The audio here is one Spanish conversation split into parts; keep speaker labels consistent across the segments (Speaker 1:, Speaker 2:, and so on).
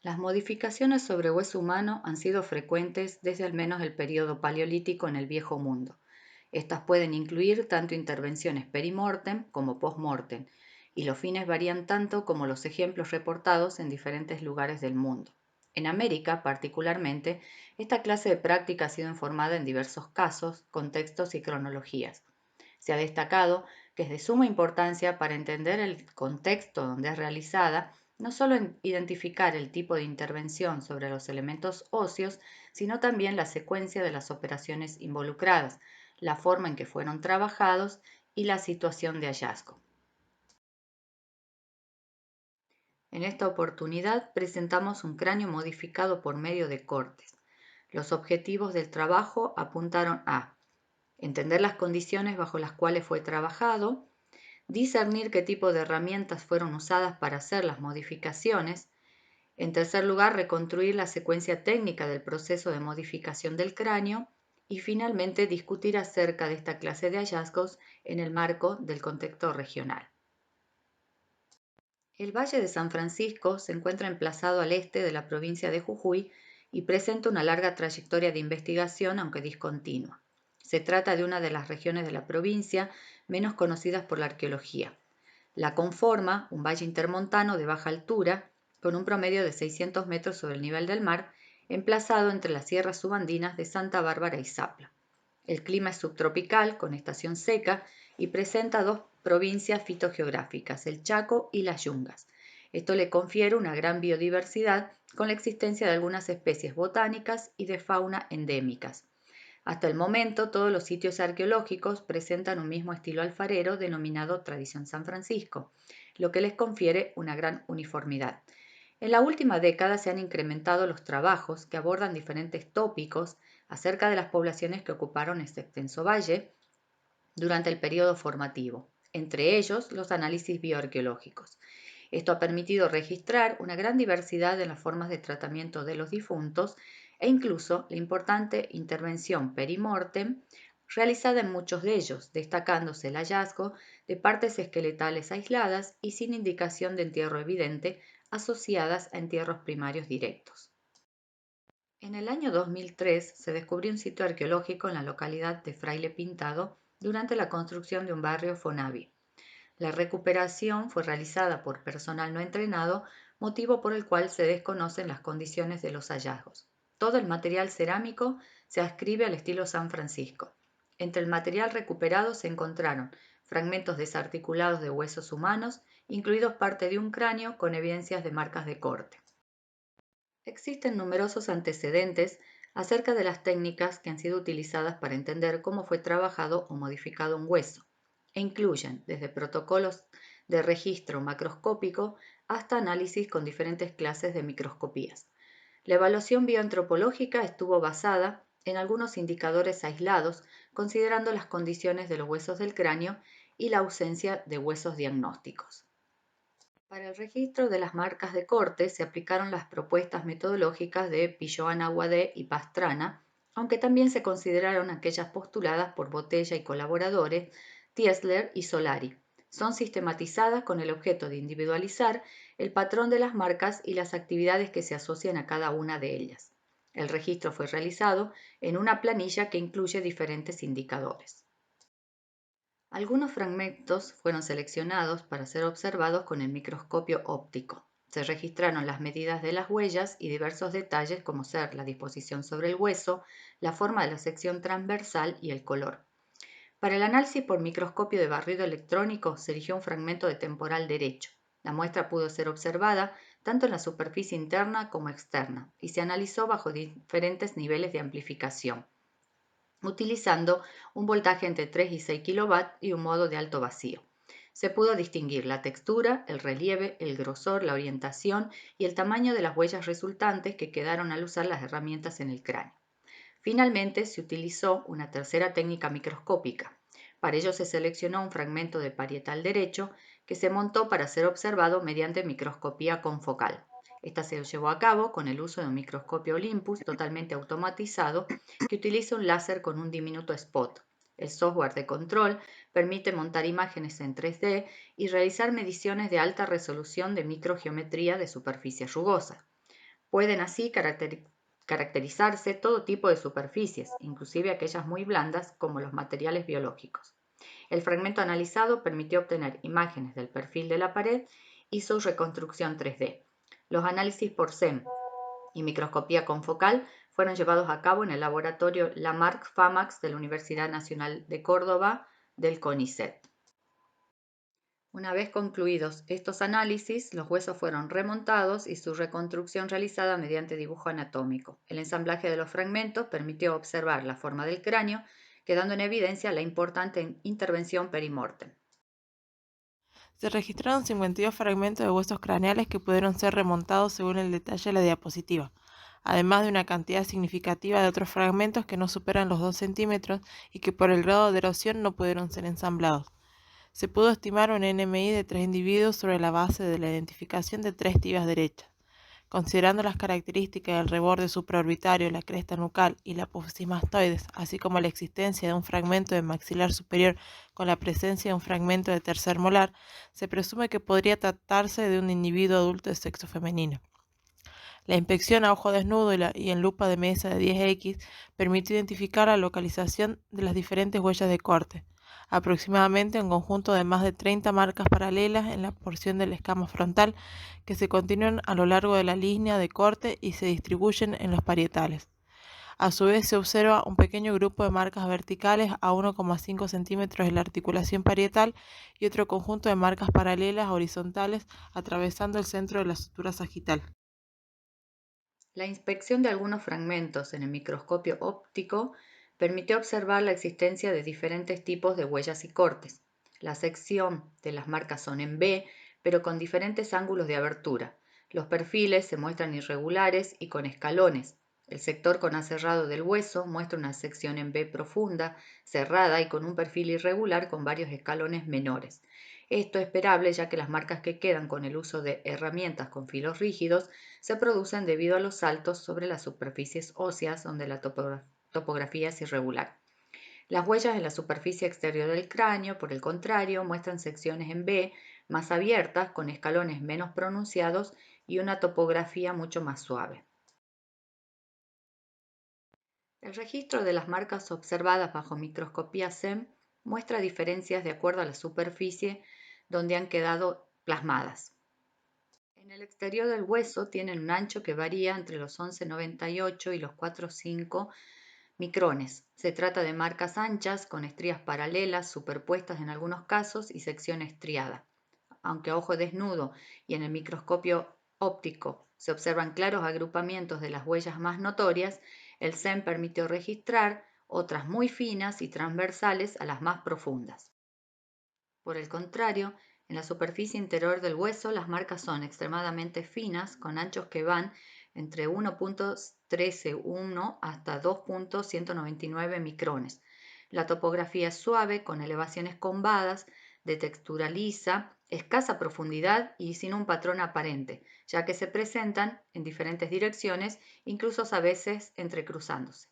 Speaker 1: Las modificaciones sobre hueso humano han sido frecuentes desde al menos el período paleolítico en el Viejo Mundo. Estas pueden incluir tanto intervenciones perimortem como postmortem, y los fines varían tanto como los ejemplos reportados en diferentes lugares del mundo. En América, particularmente, esta clase de práctica ha sido informada en diversos casos, contextos y cronologías. Se ha destacado que es de suma importancia para entender el contexto donde es realizada, no solo en identificar el tipo de intervención sobre los elementos óseos, sino también la secuencia de las operaciones involucradas, la forma en que fueron trabajados y la situación de hallazgo. En esta oportunidad presentamos un cráneo modificado por medio de cortes. Los objetivos del trabajo apuntaron a entender las condiciones bajo las cuales fue trabajado, discernir qué tipo de herramientas fueron usadas para hacer las modificaciones, en tercer lugar, reconstruir la secuencia técnica del proceso de modificación del cráneo y finalmente discutir acerca de esta clase de hallazgos en el marco del contexto regional. El Valle de San Francisco se encuentra emplazado al este de la provincia de Jujuy y presenta una larga trayectoria de investigación, aunque discontinua. Se trata de una de las regiones de la provincia menos conocidas por la arqueología. La conforma un valle intermontano de baja altura, con un promedio de 600 metros sobre el nivel del mar, emplazado entre las sierras subandinas de Santa Bárbara y Zapla. El clima es subtropical, con estación seca, y presenta dos provincias fitogeográficas, el Chaco y las Yungas. Esto le confiere una gran biodiversidad, con la existencia de algunas especies botánicas y de fauna endémicas. Hasta el momento, todos los sitios arqueológicos presentan un mismo estilo alfarero denominado Tradición San Francisco, lo que les confiere una gran uniformidad. En la última década se han incrementado los trabajos que abordan diferentes tópicos acerca de las poblaciones que ocuparon este extenso valle durante el periodo formativo, entre ellos los análisis bioarqueológicos. Esto ha permitido registrar una gran diversidad en las formas de tratamiento de los difuntos e incluso la importante intervención perimortem realizada en muchos de ellos, destacándose el hallazgo de partes esqueletales aisladas y sin indicación de entierro evidente asociadas a entierros primarios directos. En el año 2003 se descubrió un sitio arqueológico en la localidad de Fraile Pintado durante la construcción de un barrio Fonavi. La recuperación fue realizada por personal no entrenado, motivo por el cual se desconocen las condiciones de los hallazgos. Todo el material cerámico se adscribe al estilo San Francisco. Entre el material recuperado se encontraron fragmentos desarticulados de huesos humanos, incluidos parte de un cráneo con evidencias de marcas de corte. Existen numerosos antecedentes acerca de las técnicas que han sido utilizadas para entender cómo fue trabajado o modificado un hueso, e incluyen desde protocolos de registro macroscópico hasta análisis con diferentes clases de microscopías. La evaluación bioantropológica estuvo basada en algunos indicadores aislados, considerando las condiciones de los huesos del cráneo y la ausencia de huesos diagnósticos. Para el registro de las marcas de corte se aplicaron las propuestas metodológicas de Pilloan Aguadé y Pastrana, aunque también se consideraron aquellas postuladas por Botella y colaboradores, Tiesler y Solari. Son sistematizadas con el objeto de individualizar el patrón de las marcas y las actividades que se asocian a cada una de ellas. El registro fue realizado en una planilla que incluye diferentes indicadores. Algunos fragmentos fueron seleccionados para ser observados con el microscopio óptico. Se registraron las medidas de las huellas y diversos detalles como ser la disposición sobre el hueso, la forma de la sección transversal y el color. Para el análisis por microscopio de barrido electrónico se eligió un fragmento de temporal derecho. La muestra pudo ser observada tanto en la superficie interna como externa y se analizó bajo diferentes niveles de amplificación, utilizando un voltaje entre 3 y 6 kW y un modo de alto vacío. Se pudo distinguir la textura, el relieve, el grosor, la orientación y el tamaño de las huellas resultantes que quedaron al usar las herramientas en el cráneo. Finalmente, se utilizó una tercera técnica microscópica. Para ello se seleccionó un fragmento de parietal derecho que se montó para ser observado mediante microscopía confocal. Esta se llevó a cabo con el uso de un microscopio Olympus totalmente automatizado que utiliza un láser con un diminuto spot. El software de control permite montar imágenes en 3D y realizar mediciones de alta resolución de microgeometría de superficies rugosas. Pueden así caracterizarse todo tipo de superficies, inclusive aquellas muy blandas como los materiales biológicos. El fragmento analizado permitió obtener imágenes del perfil de la pared y su reconstrucción 3D. Los análisis por SEM y microscopía confocal fueron llevados a cabo en el laboratorio Lamarck FAMAX de la Universidad Nacional de Córdoba del CONICET. Una vez concluidos estos análisis, los huesos fueron remontados y su reconstrucción realizada mediante dibujo anatómico. El ensamblaje de los fragmentos permitió observar la forma del cráneo, quedando en evidencia la importante intervención perimortem.
Speaker 2: Se registraron 52 fragmentos de huesos craneales que pudieron ser remontados según el detalle de la diapositiva, además de una cantidad significativa de otros fragmentos que no superan los 2 centímetros y que por el grado de erosión no pudieron ser ensamblados. Se pudo estimar un NMI de 3 individuos sobre la base de la identificación de 3 tibias derechas. Considerando las características del reborde supraorbitario, la cresta nucal y la apófisis mastoides, así como la existencia de un fragmento de maxilar superior con la presencia de un fragmento de tercer molar, se presume que podría tratarse de un individuo adulto de sexo femenino. La inspección a ojo desnudo y en lupa de mesa de 10X permitió identificar la localización de las diferentes huellas de corte, aproximadamente un conjunto de más de 30 marcas paralelas en la porción de la escama frontal que se continúan a lo largo de la línea de corte y se distribuyen en los parietales. A su vez se observa un pequeño grupo de marcas verticales a 1,5 centímetros de la articulación parietal y otro conjunto de marcas paralelas horizontales atravesando el centro de la sutura sagital.
Speaker 1: La inspección de algunos fragmentos en el microscopio óptico permitió observar la existencia de diferentes tipos de huellas y cortes. La sección de las marcas son en B, pero con diferentes ángulos de abertura. Los perfiles se muestran irregulares y con escalones. El sector con aserrado del hueso muestra una sección en B profunda, cerrada y con un perfil irregular con varios escalones menores. Esto es esperable ya que las marcas que quedan con el uso de herramientas con filos rígidos se producen debido a los saltos sobre las superficies óseas donde la topografía es irregular. Las huellas en la superficie exterior del cráneo, por el contrario, muestran secciones en B más abiertas, con escalones menos pronunciados y una topografía mucho más suave. El registro de las marcas observadas bajo microscopía SEM muestra diferencias de acuerdo a la superficie donde han quedado plasmadas. En el exterior del hueso tienen un ancho que varía entre los 11,98 y los 4,5 micrones. Se trata de marcas anchas con estrías paralelas, superpuestas en algunos casos y sección estriada. Aunque a ojo desnudo y en el microscopio óptico se observan claros agrupamientos de las huellas más notorias, el SEM permitió registrar otras muy finas y transversales a las más profundas. Por el contrario, en la superficie interior del hueso las marcas son extremadamente finas, con anchos que van entre 1,131 hasta 2,199 micrones. La topografía es suave, con elevaciones combadas, de textura lisa, escasa profundidad y sin un patrón aparente, ya que se presentan en diferentes direcciones, incluso a veces entrecruzándose.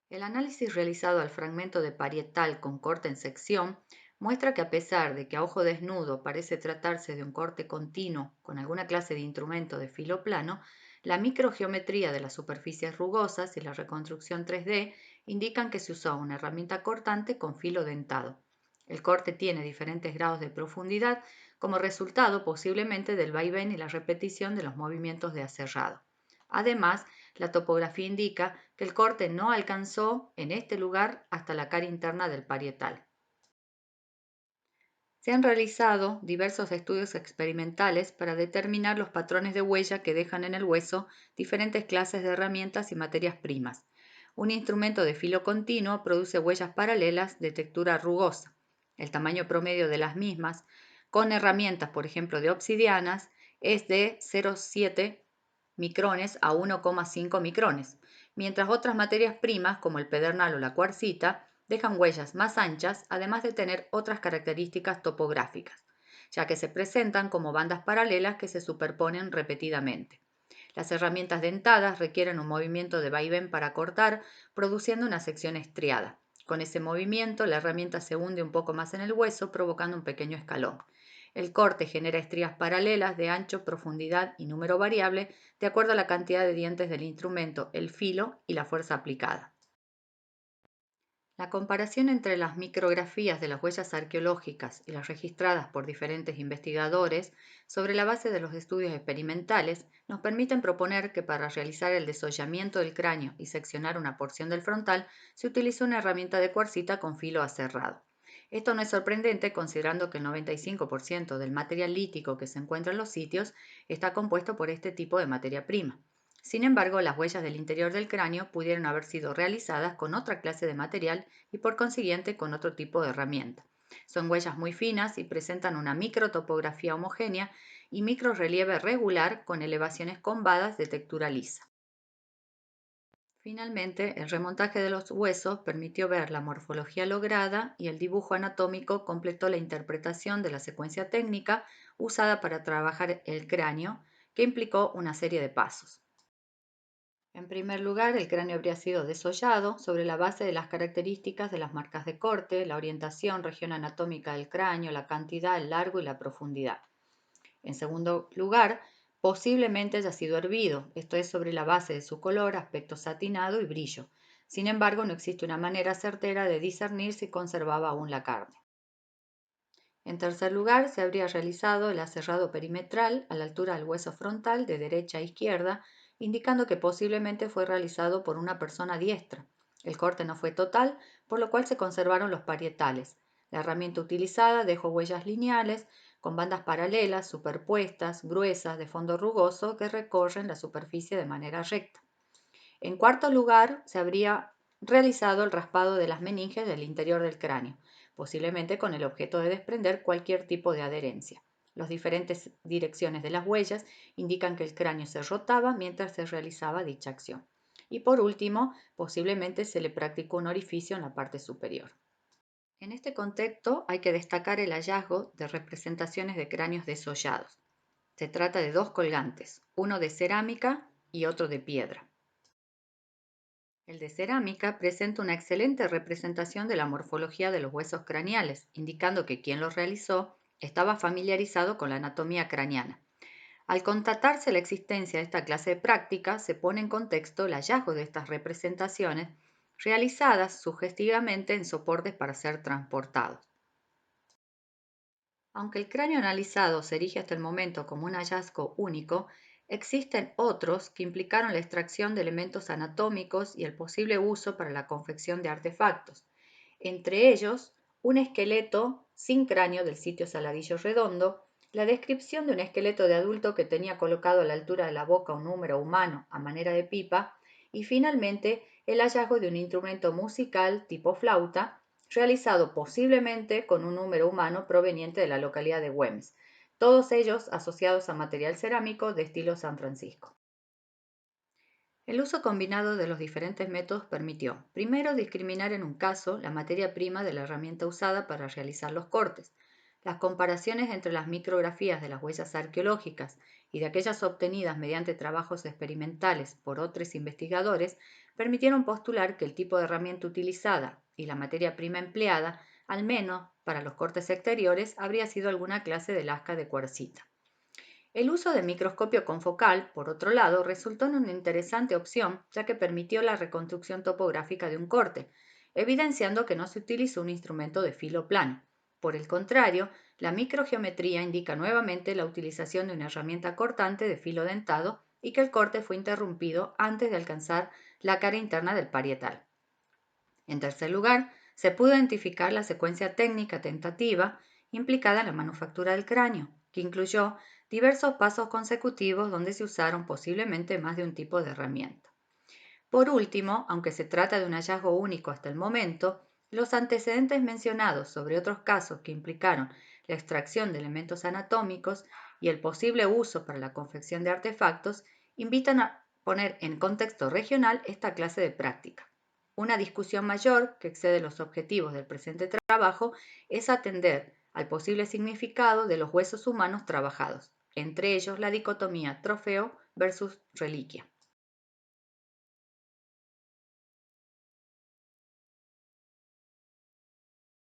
Speaker 1: El análisis realizado al fragmento de parietal con corte en sección muestra que a pesar de que a ojo desnudo parece tratarse de un corte continuo con alguna clase de instrumento de filo plano, la microgeometría de las superficies rugosas y la reconstrucción 3D indican que se usó una herramienta cortante con filo dentado. El corte tiene diferentes grados de profundidad como resultado posiblemente del vaivén y la repetición de los movimientos de aserrado. Además, la topografía indica que el corte no alcanzó en este lugar hasta la cara interna del parietal. Se han realizado diversos estudios experimentales para determinar los patrones de huella que dejan en el hueso diferentes clases de herramientas y materias primas. Un instrumento de filo continuo produce huellas paralelas de textura rugosa. El tamaño promedio de las mismas, con herramientas, por ejemplo, de obsidianas, es de 0,7 micrones a 1,5 micrones, mientras otras materias primas, como el pedernal o la cuarcita, dejan huellas más anchas, además de tener otras características topográficas, ya que se presentan como bandas paralelas que se superponen repetidamente. Las herramientas dentadas requieren un movimiento de vaivén para cortar, produciendo una sección estriada. Con ese movimiento, la herramienta se hunde un poco más en el hueso, provocando un pequeño escalón. El corte genera estrías paralelas de ancho, profundidad y número variable de acuerdo a la cantidad de dientes del instrumento, el filo y la fuerza aplicada. La comparación entre las micrografías de las huellas arqueológicas y las registradas por diferentes investigadores sobre la base de los estudios experimentales nos permiten proponer que para realizar el desollamiento del cráneo y seccionar una porción del frontal se utilizó una herramienta de cuarcita con filo aserrado. Esto no es sorprendente considerando que el 95% del material lítico que se encuentra en los sitios está compuesto por este tipo de materia prima. Sin embargo, las huellas del interior del cráneo pudieron haber sido realizadas con otra clase de material y por consiguiente con otro tipo de herramienta. Son huellas muy finas y presentan una microtopografía homogénea y microrrelieve regular con elevaciones combadas de textura lisa. Finalmente, el remontaje de los huesos permitió ver la morfología lograda y el dibujo anatómico completó la interpretación de la secuencia técnica usada para trabajar el cráneo, que implicó una serie de pasos. En primer lugar, el cráneo habría sido desollado sobre la base de las características de las marcas de corte, la orientación, región anatómica del cráneo, la cantidad, el largo y la profundidad. En segundo lugar, posiblemente haya sido hervido, esto es sobre la base de su color, aspecto satinado y brillo. Sin embargo, no existe una manera certera de discernir si conservaba aún la carne. En tercer lugar, se habría realizado el aserrado perimetral a la altura del hueso frontal de derecha a izquierda, indicando que posiblemente fue realizado por una persona diestra. El corte no fue total, por lo cual se conservaron los parietales. La herramienta utilizada dejó huellas lineales, con bandas paralelas, superpuestas, gruesas, de fondo rugoso, que recorren la superficie de manera recta. En cuarto lugar, se habría realizado el raspado de las meninges del interior del cráneo, posiblemente con el objeto de desprender cualquier tipo de adherencia. Las diferentes direcciones de las huellas indican que el cráneo se rotaba mientras se realizaba dicha acción. Y por último, posiblemente se le practicó un orificio en la parte superior. En este contexto hay que destacar el hallazgo de representaciones de cráneos desollados. Se trata de dos colgantes, uno de cerámica y otro de piedra. El de cerámica presenta una excelente representación de la morfología de los huesos craneales, indicando que quien los realizó estaba familiarizado con la anatomía craneana. Al constatarse la existencia de esta clase de práctica, se pone en contexto el hallazgo de estas representaciones realizadas sugestivamente en soportes para ser transportados. Aunque el cráneo analizado se erige hasta el momento como un hallazgo único, existen otros que implicaron la extracción de elementos anatómicos y el posible uso para la confección de artefactos, entre ellos un esqueleto sin cráneo del sitio Saladillo Redondo, la descripción de un esqueleto de adulto que tenía colocado a la altura de la boca un número humano a manera de pipa y finalmente el hallazgo de un instrumento musical tipo flauta realizado posiblemente con un número humano proveniente de la localidad de Güemes, todos ellos asociados a material cerámico de estilo San Francisco. El uso combinado de los diferentes métodos permitió, primero, discriminar en un caso la materia prima de la herramienta usada para realizar los cortes. Las comparaciones entre las micrografías de las huellas arqueológicas y de aquellas obtenidas mediante trabajos experimentales por otros investigadores permitieron postular que el tipo de herramienta utilizada y la materia prima empleada, al menos para los cortes exteriores, habría sido alguna clase de lasca de cuarcita. El uso del microscopio confocal, por otro lado, resultó en una interesante opción, ya que permitió la reconstrucción topográfica de un corte, evidenciando que no se utilizó un instrumento de filo plano. Por el contrario, la microgeometría indica nuevamente la utilización de una herramienta cortante de filo dentado y que el corte fue interrumpido antes de alcanzar la cara interna del parietal. En tercer lugar, se pudo identificar la secuencia técnica tentativa implicada en la manufactura del cráneo, que incluyó diversos pasos consecutivos donde se usaron posiblemente más de un tipo de herramienta. Por último, aunque se trata de un hallazgo único hasta el momento, los antecedentes mencionados sobre otros casos que implicaron la extracción de elementos anatómicos y el posible uso para la confección de artefactos invitan a poner en contexto regional esta clase de práctica. Una discusión mayor, que excede los objetivos del presente trabajo, es atender al posible significado de los huesos humanos trabajados, entre ellos la dicotomía trofeo versus reliquia.